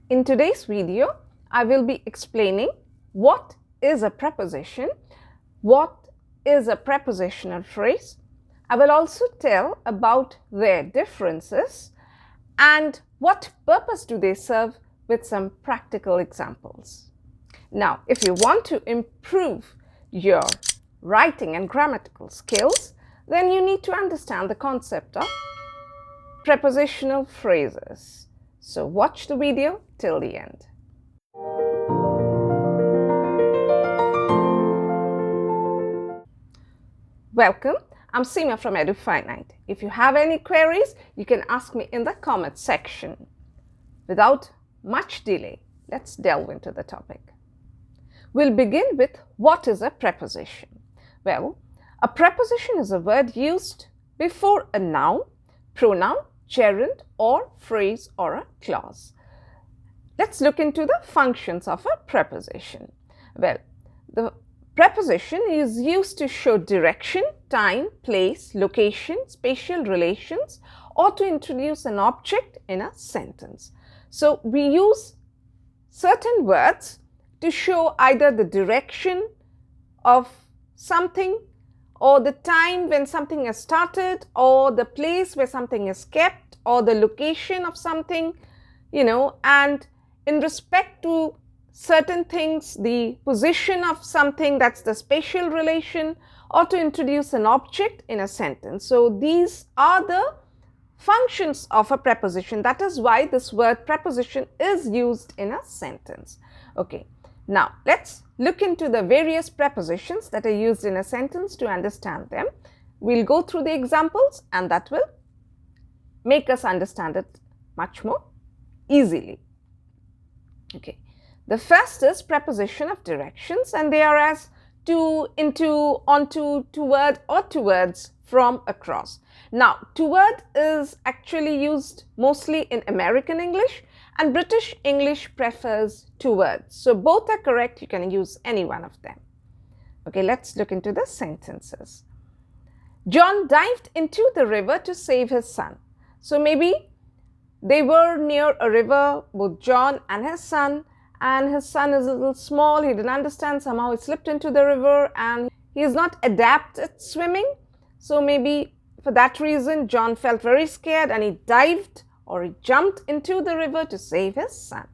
In today's video, I will be explaining what is a preposition, what is a prepositional phrase. I will also tell about their differences and what purpose do they serve with some practical examples. Now, if you want to improve your writing and grammatical skills, then you need to understand the concept of prepositional phrases. So watch the video till the end. Welcome, I'm Seema from Edufinite. If you have any queries, you can ask me in the comment section. Without much delay, let's delve into the topic. We'll begin with what is a preposition. Well, a preposition is a word used before a noun, pronoun, gerund or phrase or a clause. Let's look into the functions of a preposition. Well, the preposition is used to show direction, time, place, location, spatial relations, or to introduce an object in a sentence. So we use certain words to show either the direction of something, or the time when something has started, or the place where something is kept, or the location of something, and in respect to certain things, the position of something, that's the spatial relation, or to introduce an object in a sentence. So these are the functions of a preposition. That is why this word preposition is used in a sentence. Okay, now let's look into the various prepositions that are used in a sentence to understand them. We'll go through the examples and that will make us understand it much more easily. Okay, the first is preposition of directions, and they are as to, into, onto, toward or towards, from, across. Now, toward is actually used mostly in American English, and British English prefers towards. So both are correct. You can use any one of them. Okay, let's look into the sentences. John dived into the river to save his son. So maybe they were near a river, both John and his son is a little small. He didn't understand. Somehow he slipped into the river and he is not adept at swimming. So maybe for that reason, John felt very scared and he dived or he jumped into the river to save his son.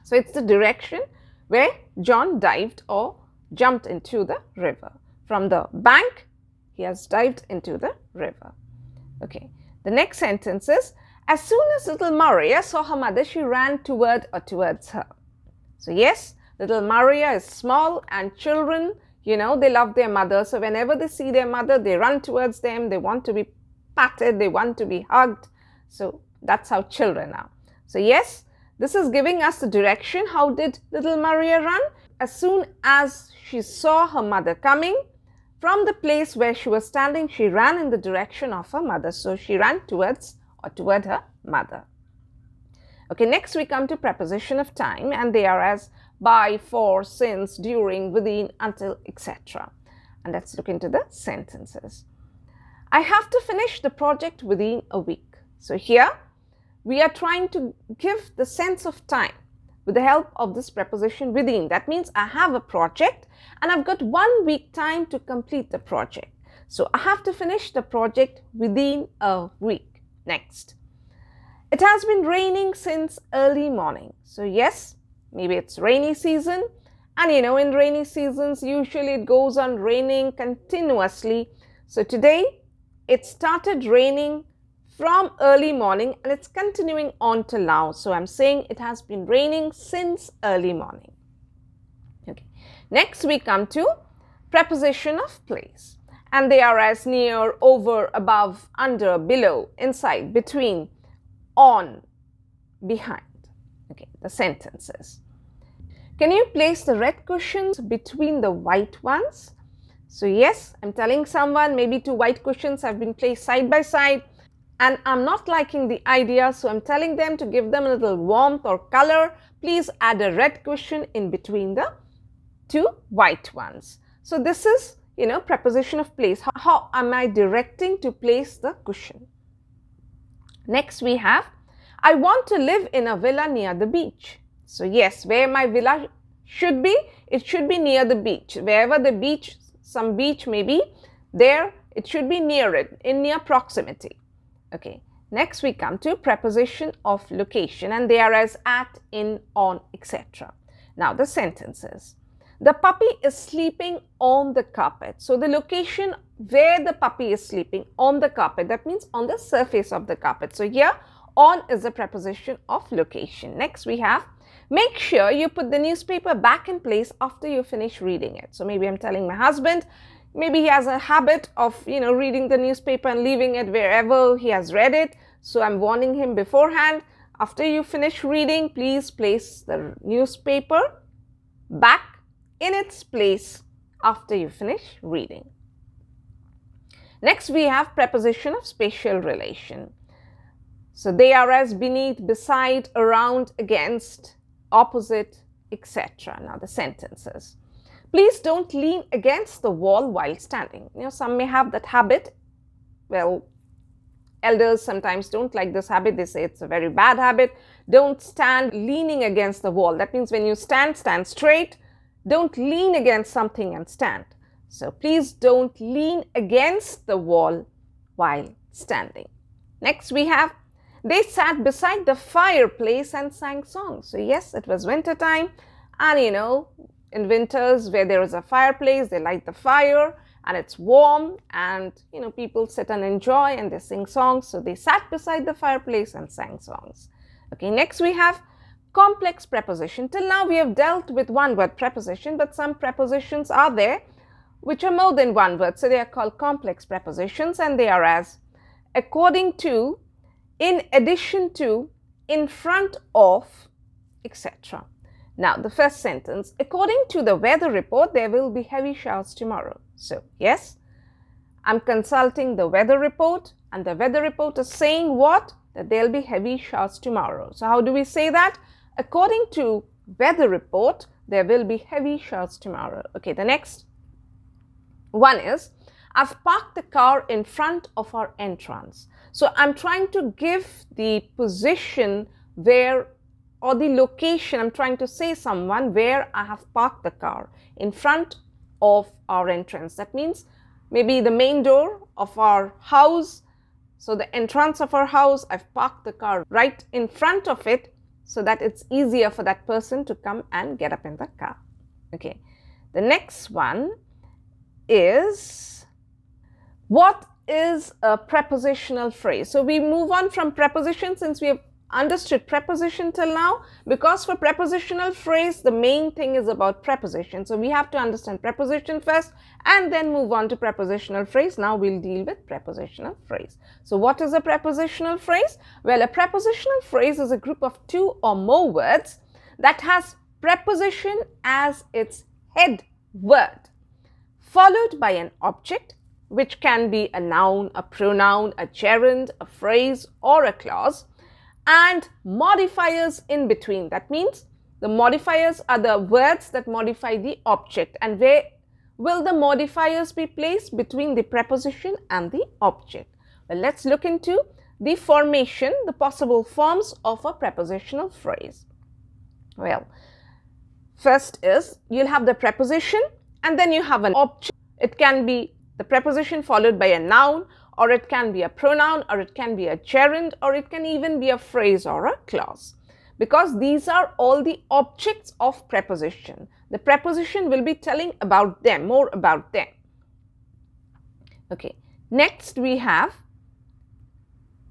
So it's the direction where John dived or jumped into the river. From the bank, he has dived into the river. Okay, the next sentence is, as soon as little Maria saw her mother, she ran toward or towards her. So yes, little Maria is small and children, they love their mother. So whenever they see their mother, they run towards them. They want to be patted. They want to be hugged. So that's how children are. So yes, this is giving us the direction. How did little Maria run? As soon as she saw her mother coming from the place where she was standing, she ran in the direction of her mother. So she ran towards or toward her mother. Okay, next we come to preposition of time, and they are as by, for, since, during, within, until, etc. And let's look into the sentences. I have to finish the project within a week. So here we are trying to give the sense of time with the help of this preposition within. That means I have a project and I've got 1 week time to complete the project. So I have to finish the project within a week. Next, it has been raining since early morning. So yes, maybe it's rainy season, and in rainy seasons usually it goes on raining continuously. So today it started raining from early morning and it's continuing on till now. So I'm saying it has been raining since early morning. Okay, next we come to preposition of place. And they are as near, over, above, under, below, inside, between, on, behind. Okay, the sentences. Can you place the red cushions between the white ones? So yes, I'm telling someone maybe 2 white cushions have been placed side by side and I'm not liking the idea, so I'm telling them to give them a little warmth or color. Please add a red cushion in between the 2 white ones. So this is preposition of place. How am I directing to place the cushion? Next we have, I want to live in a villa near the beach. So yes, where my villa should be, it should be near the beach. Wherever the beach, some beach may be, there it should be near it, in near proximity. Okay. Next we come to preposition of location, and they are as at, in, on, etc. Now the sentences. The puppy is sleeping on the carpet. So the location where the puppy is sleeping, on the carpet, that means on the surface of the carpet. So here on is the preposition of location. Next we have, make sure you put the newspaper back in place after you finish reading it. So maybe I'm telling my husband, maybe he has a habit of, reading the newspaper and leaving it wherever he has read it. So I'm warning him beforehand, after you finish reading, please place the newspaper back in its place after you finish reading. Next we have preposition of spatial relation. So they are as beneath, beside, around, against, opposite, etc. Now the sentences. Please don't lean against the wall while standing. Some may have that habit. Well, elders sometimes don't like this habit. They say it's a very bad habit. Don't stand leaning against the wall. That means when you stand, stand straight. Don't lean against something and stand. So please don't lean against the wall while standing. Next we have, they sat beside the fireplace and sang songs. So yes, it was winter time, and in winters where there is a fireplace, they light the fire and it's warm, and people sit and enjoy and they sing songs. So they sat beside the fireplace and sang songs. Okay, next we have complex preposition. Till now we have dealt with one word preposition, but some prepositions are there which are more than one word. So they are called complex prepositions, and they are as according to, in addition to, in front of, etc. Now the first sentence, according to the weather report, there will be heavy showers tomorrow. So yes, I'm consulting the weather report, and the weather report is saying what? That there will be heavy showers tomorrow. So how do we say that? According to weather report, there will be heavy showers tomorrow. Okay, the next one is, I've parked the car in front of our entrance. So I'm trying to give the position where, or the location, I'm trying to say someone where I have parked the car in front of our entrance. That means maybe the main door of our house. So the entrance of our house, I've parked the car right in front of it so that it's easier for that person to come and get up in the car. Okay. The next one is, what is a prepositional phrase? So we move on from preposition, since we have understood preposition till now, because for prepositional phrase the main thing is about preposition. So we have to understand preposition first and then move on to prepositional phrase. Now we'll deal with prepositional phrase. So what is a prepositional phrase? Well, a prepositional phrase is a group of two or more words that has preposition as its head word, followed by an object, which can be a noun, a pronoun, a gerund, a phrase, or a clause, and modifiers in between. That means the modifiers are the words that modify the object. And where will the modifiers be placed? Between the preposition and the object. Well, let's look into the formation, the possible forms of a prepositional phrase. Well, first is, you'll have the preposition and then you have an object. It can be the preposition followed by a noun, or it can be a pronoun, or it can be a gerund, or it can even be a phrase or a clause. Because these are all the objects of preposition. The preposition will be telling about them, more about them. Okay. Next we have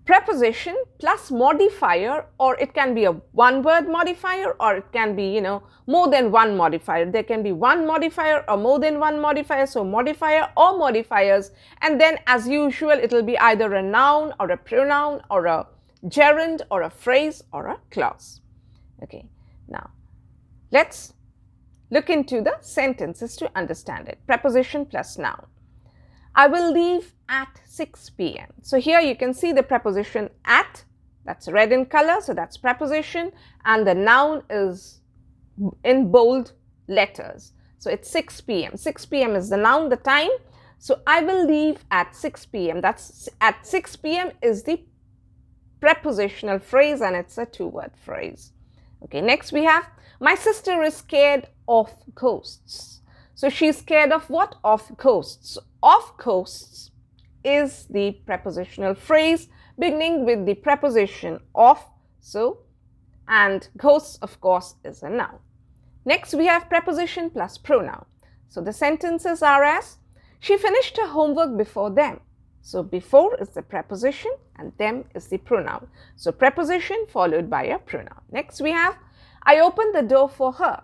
preposition plus modifier, or it can be a one-word modifier, or it can be, more than one modifier. There can be one modifier or more than one modifier. So modifier or modifiers, and then as usual it will be either a noun or a pronoun or a gerund or a phrase or a clause. Okay, now let's look into the sentences to understand it. Preposition plus noun. I will leave at 6 p.m. So here you can see the preposition at, that's red in color, so that's preposition, and the noun is in bold letters. So it's 6 p.m. 6 p.m. is the noun, the time. So I will leave at 6 p.m. That's at 6 p.m. is the prepositional phrase and it's a two-word phrase. Okay, next we have, my sister is scared of ghosts. So she's scared of what? Of ghosts. Of ghosts is the prepositional phrase beginning with the preposition of, so, and ghosts of course is a noun. Next we have preposition plus pronoun. So the sentences are as, she finished her homework before them. So before is the preposition and them is the pronoun. So preposition followed by a pronoun. Next we have, I opened the door for her.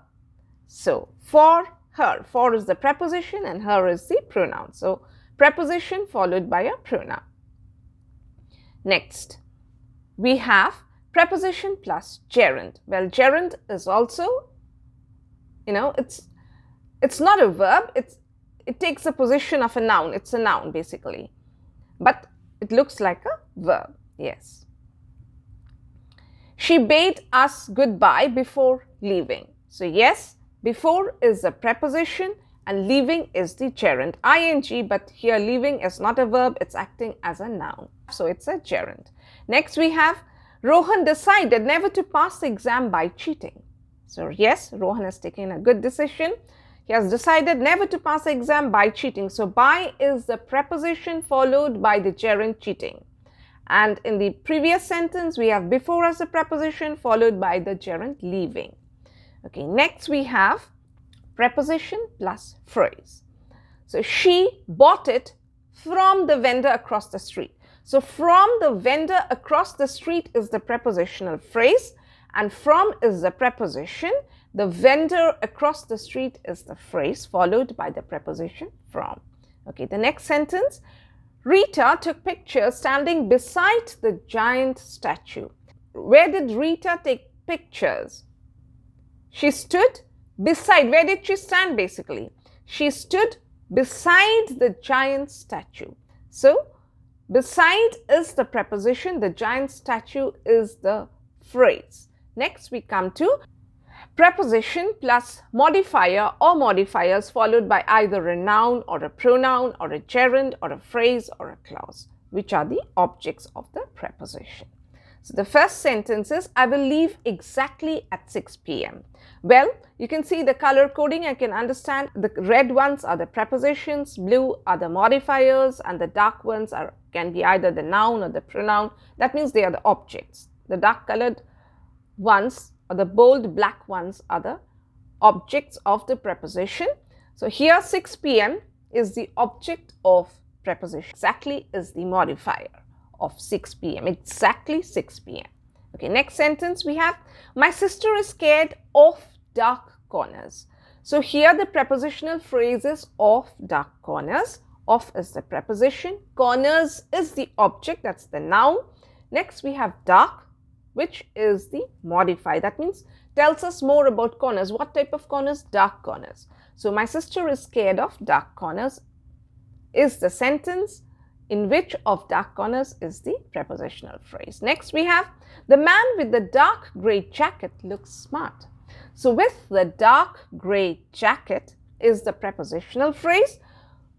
So for her, for is the preposition and her is the pronoun. So preposition followed by a pronoun. Next we have preposition plus gerund. Well, gerund is also, it's not a verb, it takes the position of a noun. It's a noun basically, but it looks like a verb. Yes. She bade us goodbye before leaving. So yes, before is the preposition and leaving is the gerund, ing, but here leaving is not a verb, it's acting as a noun. So it's a gerund. Next we have, Rohan decided never to pass the exam by cheating. So yes, Rohan has taken a good decision. He has decided never to pass the exam by cheating. So by is the preposition followed by the gerund cheating. And in the previous sentence, we have before as a preposition followed by the gerund leaving. Okay, next we have preposition plus phrase. So she bought it from the vendor across the street. So from the vendor across the street is the prepositional phrase and from is the preposition. The vendor across the street is the phrase followed by the preposition from. Okay, the next sentence. Rita took pictures standing beside the giant statue. Where did Rita take pictures? She stood beside. Where did she stand basically? She stood beside the giant statue. So, beside is the preposition. The giant statue is the phrase. Next we come to preposition plus modifier or modifiers followed by either a noun or a pronoun or a gerund or a phrase or a clause, which are the objects of the preposition. So the first sentence is, I will leave exactly at 6 p.m. Well, you can see the color coding. I can understand the red ones are the prepositions, blue are the modifiers, and the dark ones can be either the noun or the pronoun. That means they are the objects. The dark colored ones or the bold black ones are the objects of the preposition. So here 6 p.m. is the object of preposition. Exactly is the modifier of 6 p.m. Exactly 6 p.m. Okay, next sentence we have, my sister is scared of dark corners. So here the prepositional phrase is of dark corners. Of is the preposition. Corners is the object, that's the noun. Next we have dark, which is the modifier. That means tells us more about corners. What type of corners? Dark corners. So my sister is scared of dark corners is the sentence in which of dark corners is the prepositional phrase. Next we have, the man with the dark grey jacket looks smart. So with the dark grey jacket is the prepositional phrase.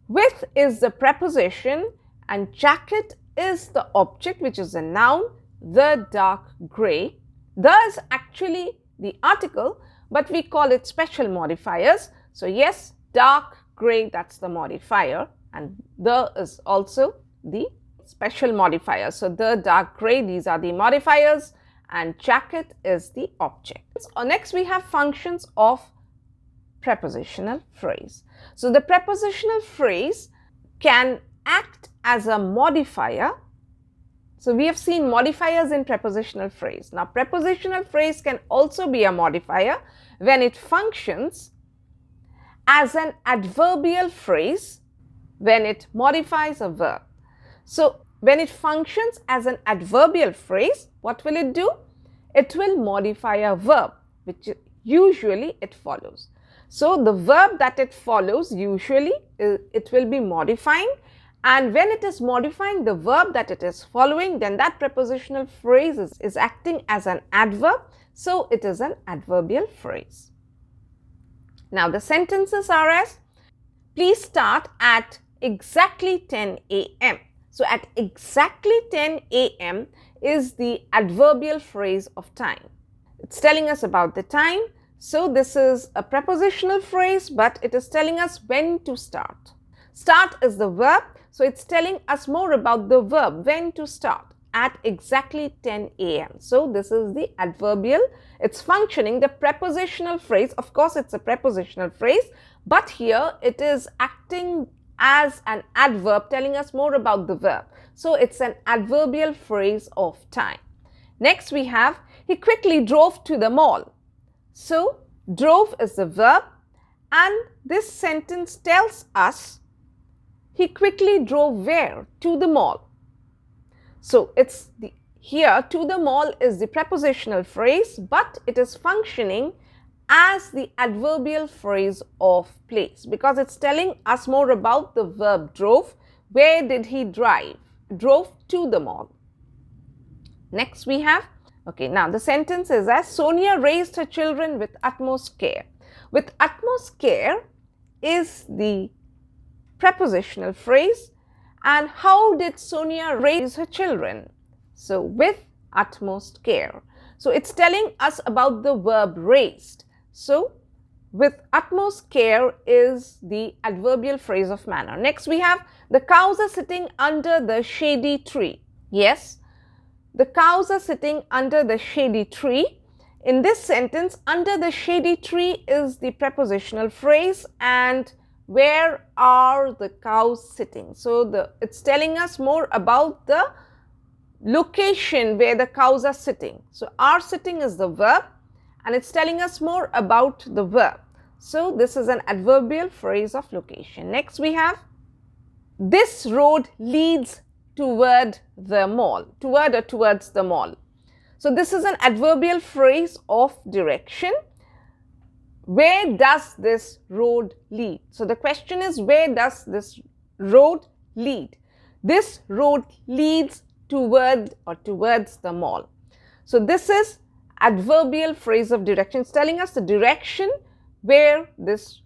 With is the preposition and jacket is the object, which is a noun. The dark grey. The is actually the article, but we call it special modifiers. So yes, dark grey, that's the modifier, and the is also the special modifier. So the dark grey, these are the modifiers, and jacket is the object. So next we have functions of prepositional phrase. So the prepositional phrase can act as a modifier. So we have seen modifiers in prepositional phrase. Now prepositional phrase can also be a modifier when it functions as an adverbial phrase when it modifies a verb. So when it functions as an adverbial phrase, what will it do? It will modify a verb, which usually it follows. So the verb that it follows, usually it will be modifying. And when it is modifying the verb that it is following, then that prepositional phrase is acting as an adverb. So it is an adverbial phrase. Now the sentences are as, please start at exactly 10 a.m. So at exactly 10 a.m. is the adverbial phrase of time. It's telling us about the time. So this is a prepositional phrase, but it is telling us when to start. Start is the verb, so it's telling us more about the verb, when to start, at exactly 10 a.m. So this is the adverbial. It's functioning, the prepositional phrase. Of course, it's a prepositional phrase, but here it is acting as an adverb, telling us more about the verb. So it's an adverbial phrase of time. Next we have, he quickly drove to the mall. So drove is the verb, and this sentence tells us he quickly drove where? To the mall. So it's here to the mall is the prepositional phrase, but it is functioning as the adverbial phrase of place because it's telling us more about the verb drove. Where did he drive? Drove to the mall. Next we have, okay, now the sentence is as Sonia raised her children with utmost care. With utmost care is the prepositional phrase. And how did Sonia raise her children? So with utmost care. So it's telling us about the verb raised. So with utmost care is the adverbial phrase of manner. Next we have the cows are sitting under the shady tree. Yes, the cows are sitting under the shady tree. In this sentence, under the shady tree is the prepositional phrase, and where are the cows sitting? So it's telling us more about the location where the cows are sitting. So are sitting is the verb, and it's telling us more about the verb. So this is an adverbial phrase of location. Next we have, this road leads toward the mall, toward or towards the mall. So this is an adverbial phrase of direction. Where does this road lead? So the question is, where does this road lead? This road leads toward or towards the mall. So this is adverbial phrase of direction. It's telling us the direction where this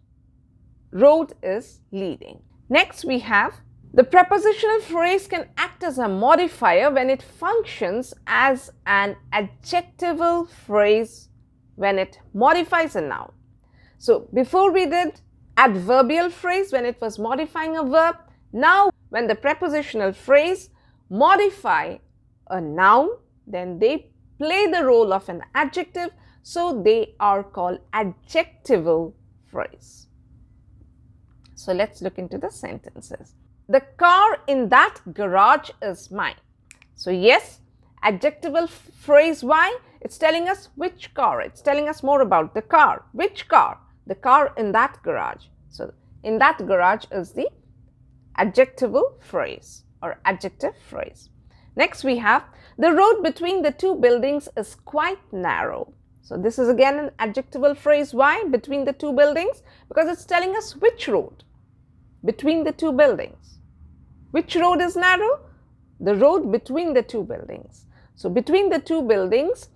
road is leading. Next we have, the prepositional phrase can act as a modifier when it functions as an adjectival phrase when it modifies a noun. So before we did adverbial phrase when it was modifying a verb. Now when the prepositional phrase modify a noun, then they play the role of an adjective. So they are called adjectival phrase. So let's look into the sentences. The car in that garage is mine. So yes, adjectival phrase why? It's telling us which car. It's telling us more about the car. Which car? The car in that garage. So in that garage is the adjectival phrase or adjective phrase. Next we have, the road between the two buildings is quite narrow. So this is again an adjectival phrase. Why? Between the two buildings? Because it's telling us which road between the two buildings. Which road is narrow? The road between the two buildings. So between the two buildings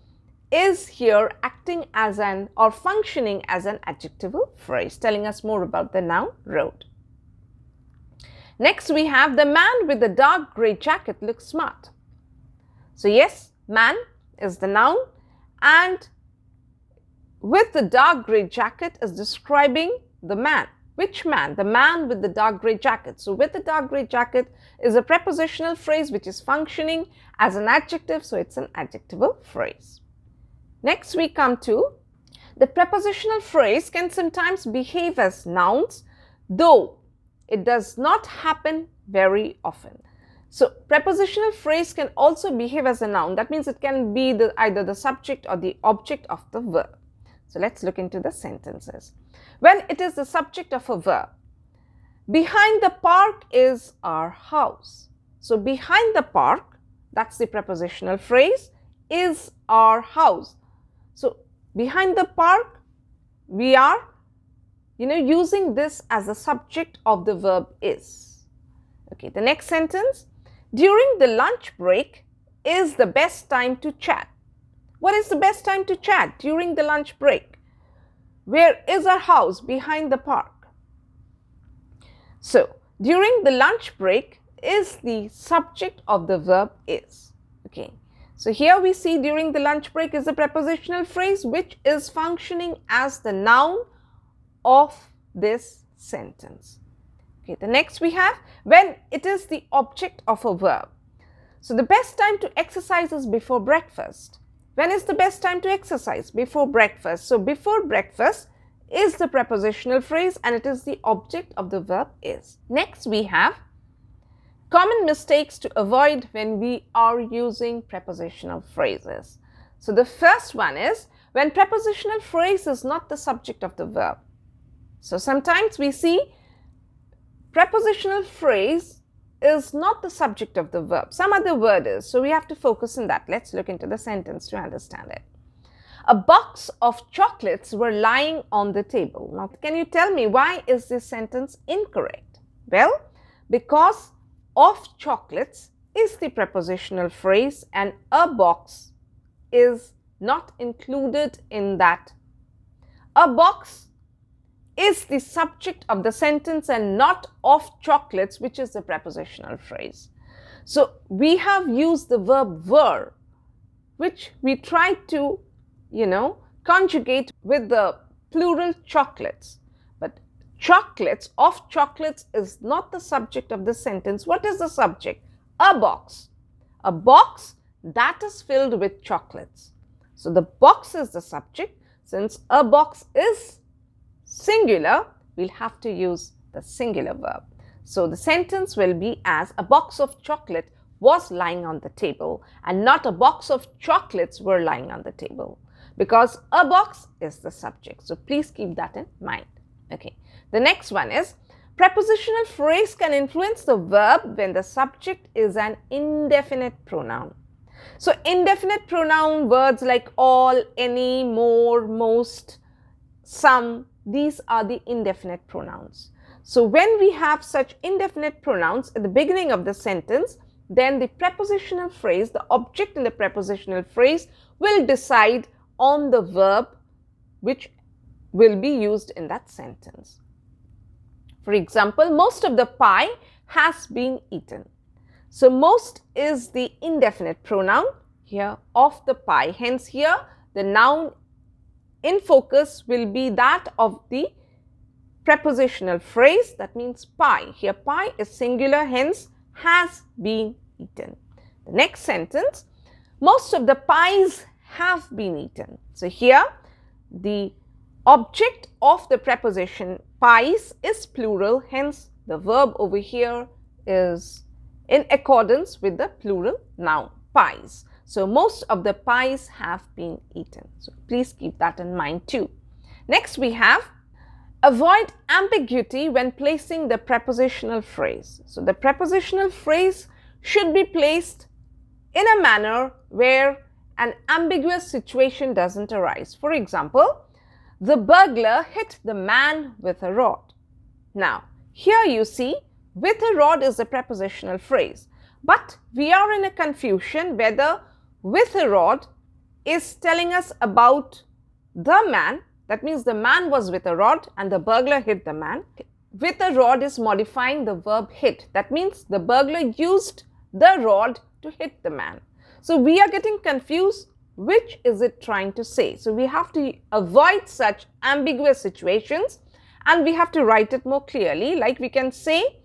is here acting as an or functioning as an adjectival phrase, telling us more about the noun road. Next we have, the man with the dark grey jacket looks smart. So yes, man is the noun, and with the dark grey jacket is describing the man. Which man? The man with the dark grey jacket. So with the dark grey jacket is a prepositional phrase which is functioning as an adjective, so it's an adjectival phrase. Next we come to, the prepositional phrase can sometimes behave as nouns, though it does not happen very often. So prepositional phrase can also behave as a noun. That means it can be either the subject or the object of the verb. So let's look into the sentences. When it is the subject of a verb, behind the park is our house. So behind the park, that's the prepositional phrase, is our house. So behind the park, we are using this as the subject of the verb is. Okay, the next sentence, during the lunch break is the best time to chat. What is the best time to chat? During the lunch break. Where is our house? Behind the park. So during the lunch break is the subject of the verb is. Okay, So here we see during the lunch break is a prepositional phrase which is functioning as the noun of this sentence. Okay, the next we have when it is the object of a verb. So the best time to exercise is before breakfast. When is the best time to exercise? Before breakfast. So before breakfast is the prepositional phrase and it is the object of the verb is. Next we have common mistakes to avoid when we are using prepositional phrases. So the first one is when prepositional phrase is not the subject of the verb. So sometimes we see prepositional phrase is not the subject of the verb. Some other word is. So we have to focus on that. Let's look into the sentence to understand it. A box of chocolates were lying on the table. Now, can you tell me why is this sentence incorrect? Well, because of chocolates is the prepositional phrase and a box is not included in that. A box is the subject of the sentence and not of chocolates, which is the prepositional phrase. So we have used the verb were, which we try to, conjugate with the plural chocolates. But chocolates, of chocolates is not the subject of the sentence. What is the subject? A box. A box that is filled with chocolates. So the box is the subject. Since a box is singular, we'll have to use the singular verb. So the sentence will be as a box of chocolate was lying on the table and not a box of chocolates were lying on the table, because a box is the subject. So please keep that in mind. Okay. The next one is prepositional phrase can influence the verb when the subject is an indefinite pronoun. So indefinite pronoun words like all, any, more, most, some, these are the indefinite pronouns. So when we have such indefinite pronouns at the beginning of the sentence, then the prepositional phrase, the object in the prepositional phrase will decide on the verb which will be used in that sentence. For example, most of the pie has been eaten. So most is the indefinite pronoun here of the pie. Hence here the noun in focus will be that of the prepositional phrase, that means pie. Here pie is singular, hence has been eaten. The next sentence, most of the pies have been eaten. So here the object of the preposition pies is plural, hence the verb over here is in accordance with the plural noun pies. So most of the pies have been eaten. So please keep that in mind too. Next we have avoid ambiguity when placing the prepositional phrase. So the prepositional phrase should be placed in a manner where an ambiguous situation doesn't arise. For example, the burglar hit the man with a rod. Now, here you see with a rod is the prepositional phrase, but we are in a confusion whether with a rod is telling us about the man. That means the man was with a rod and the burglar hit the man. With a rod is modifying the verb hit. That means the burglar used the rod to hit the man. So we are getting confused. Which is it trying to say? So we have to avoid such ambiguous situations and we have to write it more clearly. Like we can say,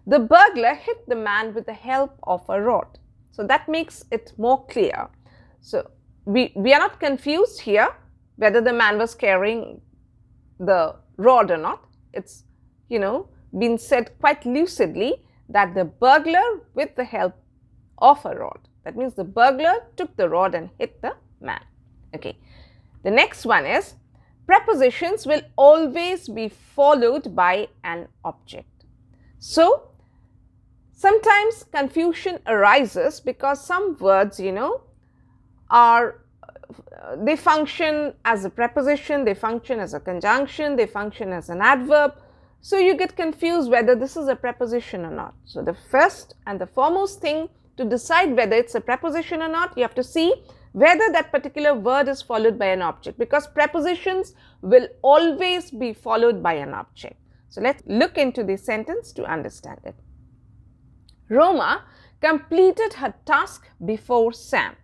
the burglar hit the man with the help of a rod. So that makes it more clear. So we are not confused here whether the man was carrying the rod or not. It's, been said quite lucidly that the burglar with the help of a rod. That means the burglar took the rod and hit the man. Okay. The next one is prepositions will always be followed by an object. So sometimes confusion arises because some words, they function as a preposition, they function as a conjunction, they function as an adverb. So you get confused whether this is a preposition or not. So the first and the foremost thing to decide whether it's a preposition or not, you have to see whether that particular word is followed by an object, because prepositions will always be followed by an object. So let's look into the sentence to understand it. Roma completed her task before Sam.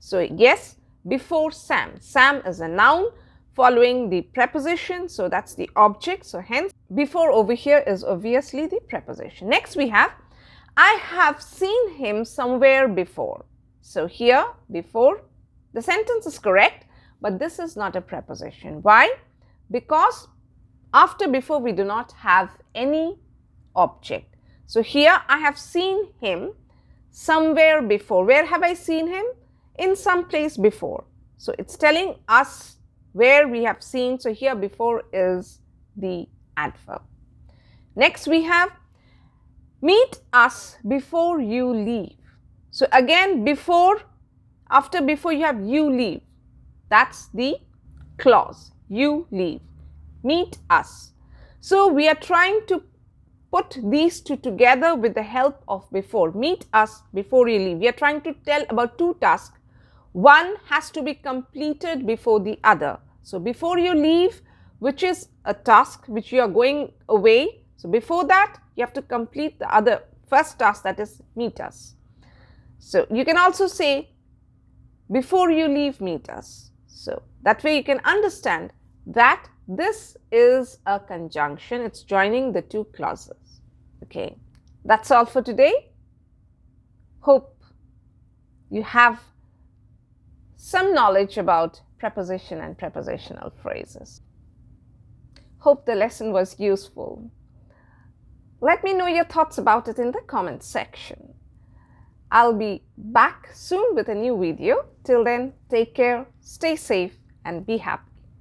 So yes, before Sam. Sam is a noun following the preposition. So that's the object. So hence, before over here is obviously the preposition. Next we have, I have seen him somewhere before. So here, before, the sentence is correct, but this is not a preposition. Why? Because after before we do not have any object. So here I have seen him somewhere before. Where have I seen him? In some place before. So it's telling us where we have seen. So here before is the adverb. Next we have, meet us before you leave. So again, before, after before you have you leave. That's the clause. You leave. Meet us. So we are trying to put these two together with the help of before. Meet us before you leave. We are trying to tell about two tasks. One has to be completed before the other. So before you leave, which is a task which you are going away. So before that, you have to complete the other first task, that is meet us. So you can also say, before you leave, meet us. So that way you can understand that this is a conjunction. It's joining the two clauses. Okay, that's all for today. Hope you have some knowledge about preposition and prepositional phrases. Hope the lesson was useful. Let me know your thoughts about it in the comment section. I'll be back soon with a new video. Till then, take care, stay safe, and be happy.